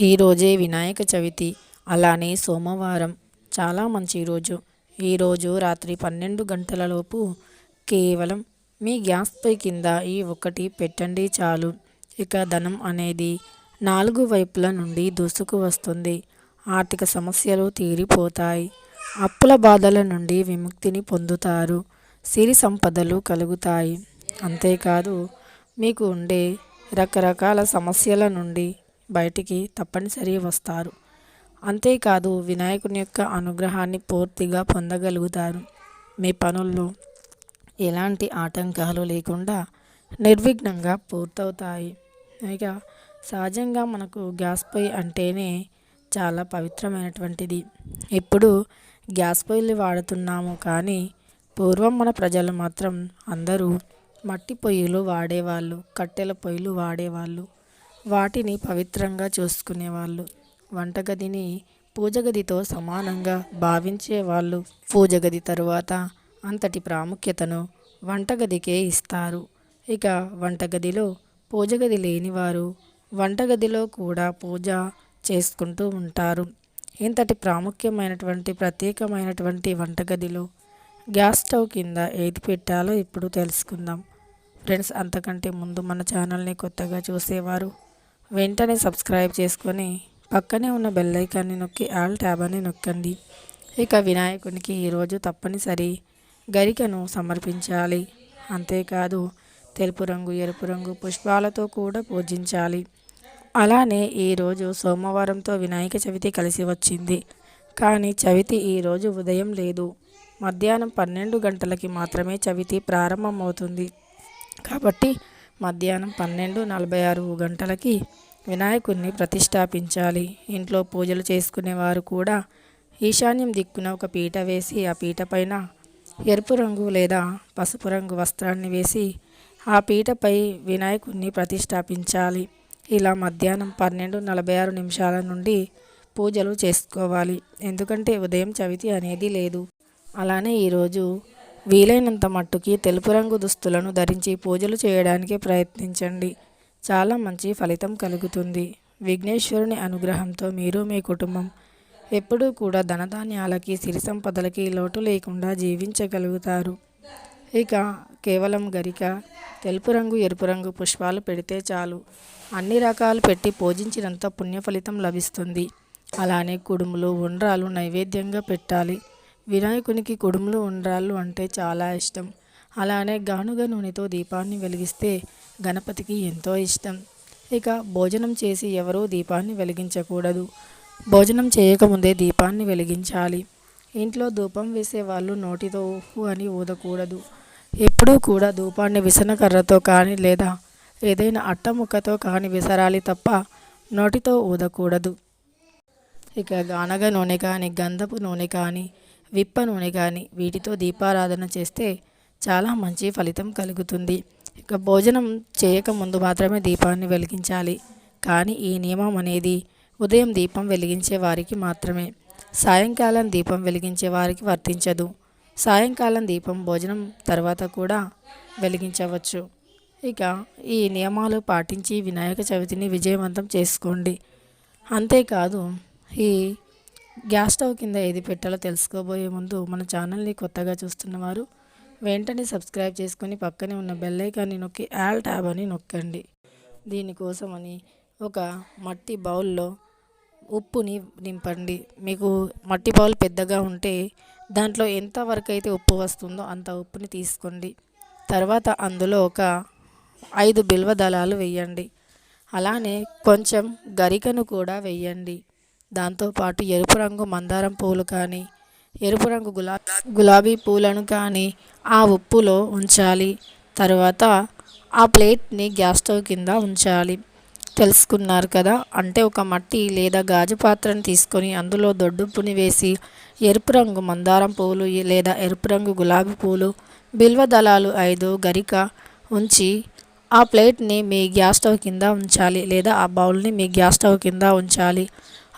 ఈరోజే వినాయక చవితి, అలానే సోమవారం చాలా మంచి రోజు. ఈరోజు రాత్రి 12 గంటలలోపు కేవలం మీ గ్యాస్ పై కింద ఈ ఒక్కటి పెట్టండి చాలు. ఇక ధనం అనేది 4 వైపుల నుండి దూసుకు వస్తుంది. ఆర్థిక సమస్యలు తీరిపోతాయి. అప్పుల బాధల నుండి విముక్తిని పొందుతారు. సిరి సంపదలు కలుగుతాయి. అంతేకాదు, మీకు ఉండే రకరకాల సమస్యల నుండి బయటికి తప్పనిసరి వస్తారు. అంతేకాదు, వినాయకుని యొక్క అనుగ్రహాన్ని పూర్తిగా పొందగలుగుతారు. మీ పనుల్లో ఎలాంటి ఆటంకాలు లేకుండా నిర్విఘ్నంగా పూర్తవుతాయి. ఇక సహజంగా మనకు గ్యాస్ పొయ్యి అంటేనే చాలా పవిత్రమైనటువంటిది. ఇప్పుడు గ్యాస్ పొయ్యిలు వాడుతున్నాము, కానీ పూర్వం మన ప్రజలు మాత్రం అందరూ మట్టి పొయ్యిలు వాడేవాళ్ళు, కట్టెల పొయ్యిలు వాడేవాళ్ళు. వాటిని పవిత్రంగా చూసుకునేవాళ్ళు. వంటగదిని పూజగదితో సమానంగా భావించేవాళ్ళు. పూజగది తరువాత అంతటి ప్రాముఖ్యతను వంటగదికే ఇస్తారు. ఇక వంటగదిలో పూజగది లేనివారు వంటగదిలో కూడా పూజ చేసుకుంటూ ఉంటారు. ఇంతటి ప్రాముఖ్యమైనటువంటి ప్రత్యేకమైనటువంటి వంటగదిలో గ్యాస్ స్టవ్ కింద ఏది పెట్టాలో ఇప్పుడు తెలుసుకుందాం. ఫ్రెండ్స్, అంతకంటే ముందు మన ఛానల్ని కొత్తగా చూసేవారు వెంటనే సబ్స్క్రైబ్ చేసుకొని పక్కనే ఉన్న బెల్ ఐకాన్ని నొక్కి ఆల్ ట్యాబ్ అని నొక్కండి. ఇక వినాయకునికి ఈరోజు తప్పనిసరి గరికను సమర్పించాలి. అంతేకాదు, తెలుపు రంగు, ఎరుపు రంగు పుష్పాలతో కూడా పూజించాలి. అలానే ఈరోజు సోమవారంతో వినాయక చవితి కలిసి వచ్చింది. కానీ చవితి ఈరోజు ఉదయం లేదు, మధ్యాహ్నం 12 గంటలకి మాత్రమే చవితి ప్రారంభమవుతుంది. కాబట్టి మధ్యాహ్నం 12:46 గంటలకి వినాయకుడిని ప్రతిష్టాపించాలి. ఇంట్లో పూజలు చేసుకునేవారు కూడా ఈశాన్యం దిక్కున ఒక పీట వేసి ఆ పీట పైన ఎరుపు రంగు లేదా పసుపు రంగు వస్త్రాన్ని వేసి ఆ పీటపై వినాయకుడిని ప్రతిష్టాపించాలి. ఇలా మధ్యాహ్నం 12:46 నుండి పూజలు చేసుకోవాలి. ఎందుకంటే ఉదయం చవితి అనేది లేదు. అలానే ఈరోజు వీలైనంత మట్టుకి తెలుపు రంగు దుస్తులను ధరించి పూజలు చేయడానికి ప్రయత్నించండి. చాలా మంచి ఫలితం కలుగుతుంది. విఘ్నేశ్వరుని అనుగ్రహంతో మీరు మీ కుటుంబం ఎప్పుడూ కూడా ధనధాన్యాలకి, సిరి సంపదలకి లోటు లేకుండా జీవించగలుగుతారు. ఇక కేవలం గరిక, తెలుపు రంగు, ఎరుపు రంగు పుష్పాలు పెడితే చాలు. అన్ని రకాలు పెట్టి పూజించినంత పుణ్య ఫలితం లభిస్తుంది. అలానే కుడుములు, ఉండ్రాలు నైవేద్యంగా పెట్టాలి. వినాయకునికి కుడుములు, ఉండ్రాళ్ళు అంటే చాలా ఇష్టం. అలానే గానుగ నూనెతో దీపాన్ని వెలిగిస్తే గణపతికి ఎంతో ఇష్టం. ఇక భోజనం చేసి ఎవరూ దీపాన్ని వెలిగించకూడదు. భోజనం చేయకముందే దీపాన్ని వెలిగించాలి. ఇంట్లో ధూపం వేసే వాళ్ళు నోటితో ఉహు అని ఊదకూడదు. ఎప్పుడూ కూడా ధూపాన్ని విసనకర్రతో కానీ లేదా ఏదైనా అట్టముక్కతో కానీ విసరాలి తప్ప నోటితో ఊదకూడదు. ఇక గానగ నూనె కానీ, గంధపు నూనె కానీ, విప్ప నూనె కానీ వీటితో దీపారాధన చేస్తే చాలా మంచి ఫలితం కలుగుతుంది. ఇక భోజనం చేయకముందు మాత్రమే దీపాన్ని వెలిగించాలి. కానీ ఈ నియమం అనేది ఉదయం దీపం వెలిగించే వారికి మాత్రమే, సాయంకాలం దీపం వెలిగించే వారికి వర్తించదు. సాయంకాలం దీపం భోజనం తర్వాత కూడా వెలిగించవచ్చు. ఇక ఈ నియమాలు పాటించి వినాయక చవితిని విజయవంతం చేసుకోండి. అంతేకాదు, ఈ గ్యాస్ స్టవ్ కింద ఏది పెట్టాలో తెలుసుకోబోయే ముందు మన ఛానల్ని కొత్తగా చూస్తున్నవారు వెంటనే సబ్స్క్రైబ్ చేసుకొని పక్కనే ఉన్న బెల్ ఐకాన్ని నొక్కి ఆల్ ట్యాబ్ అని నొక్కండి. దీనికోసమని ఒక మట్టి బౌల్లో ఉప్పుని నింపండి. మీకు మట్టి బౌల్ పెద్దగా ఉంటే దాంట్లో ఎంతవరకు అయితే ఉప్పు వస్తుందో అంత ఉప్పుని తీసుకోండి. తర్వాత అందులో ఒక 5 బిల్వ దళాలు వేయండి. అలానే కొంచెం గరికను కూడా వేయండి. దాంతోపాటు ఎరుపు రంగు మందారం పూలు కానీ, ఎరుపు రంగు గులాబీ పూలను కానీ ఆ ఉప్పులో ఉంచాలి. తర్వాత ఆ ప్లేట్ని గ్యాస్ స్టవ్ కింద ఉంచాలి. తెలుసుకున్నారు కదా. అంటే ఒక మట్టి లేదా గాజు పాత్రను తీసుకొని అందులో దొడ్డుప్పుని వేసి ఎరుపు రంగు మందారం పూలు లేదా ఎరుపు రంగు గులాబీ పూలు, బిల్వ దళాలు 5, గరిక ఉంచి ఆ ప్లేట్ని మీ గ్యాస్ స్టవ్ కింద ఉంచాలి లేదా ఆ బౌల్ని మీ గ్యాస్ స్టవ్ కింద ఉంచాలి.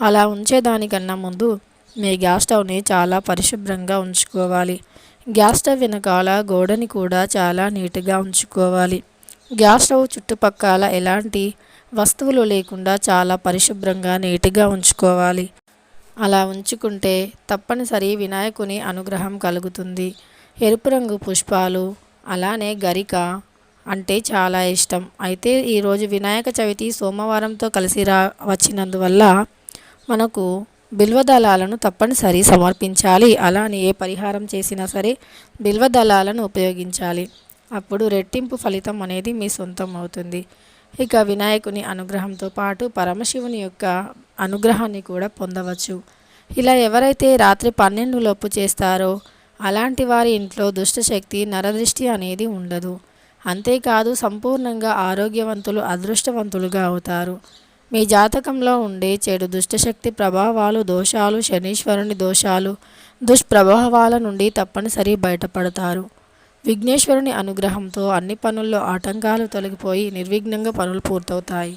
అలా ఉంచేదానికన్నా ముందు మీ గ్యాస్ స్టవ్ని చాలా పరిశుభ్రంగా ఉంచుకోవాలి. గ్యాస్ స్టవ్ వెనకాల గోడని కూడా చాలా నీట్గా ఉంచుకోవాలి. గ్యాస్ స్టవ్ చుట్టుపక్కల ఎలాంటి వస్తువులు లేకుండా చాలా పరిశుభ్రంగా నీట్గా ఉంచుకోవాలి. అలా ఉంచుకుంటే తప్పనిసరి వినాయకుని అనుగ్రహం కలుగుతుంది. ఎరుపు రంగు పుష్పాలు అలానే గరిక అంటే చాలా ఇష్టం. అయితే ఈరోజు వినాయక చవితి సోమవారంతో కలిసి వచ్చినందువల్ల మనకు బిల్వదళాలను తప్పనిసరి సమర్పించాలి. అలానే ఏ పరిహారం చేసినా సరే బిల్వదళాలను ఉపయోగించాలి. అప్పుడు రెట్టింపు ఫలితం అనేది మీ సొంతం అవుతుంది. ఇక వినాయకుని అనుగ్రహంతో పాటు పరమశివుని యొక్క అనుగ్రహాన్ని కూడా పొందవచ్చు. ఇలా ఎవరైతే రాత్రి 12 లోపు చేస్తారో అలాంటి వారి ఇంట్లో దుష్టశక్తి నరదృష్టి అనేది ఉండదు. అంతేకాదు సంపూర్ణంగా ఆరోగ్యవంతులు అదృష్టవంతులుగా అవుతారు. మీ జాతకంలో ఉండే చెడు దుష్టశక్తి ప్రభావాలు దోషాలు శనీశ్వరుని దోషాలు దుష్ప్రభావాల నుండి తప్పనిసరి బయటపడతారు. విఘ్నేశ్వరుని అనుగ్రహంతో అన్ని పనుల్లో ఆటంకాలు తొలగిపోయి నిర్విఘ్నంగా పనులు పూర్తవుతాయి.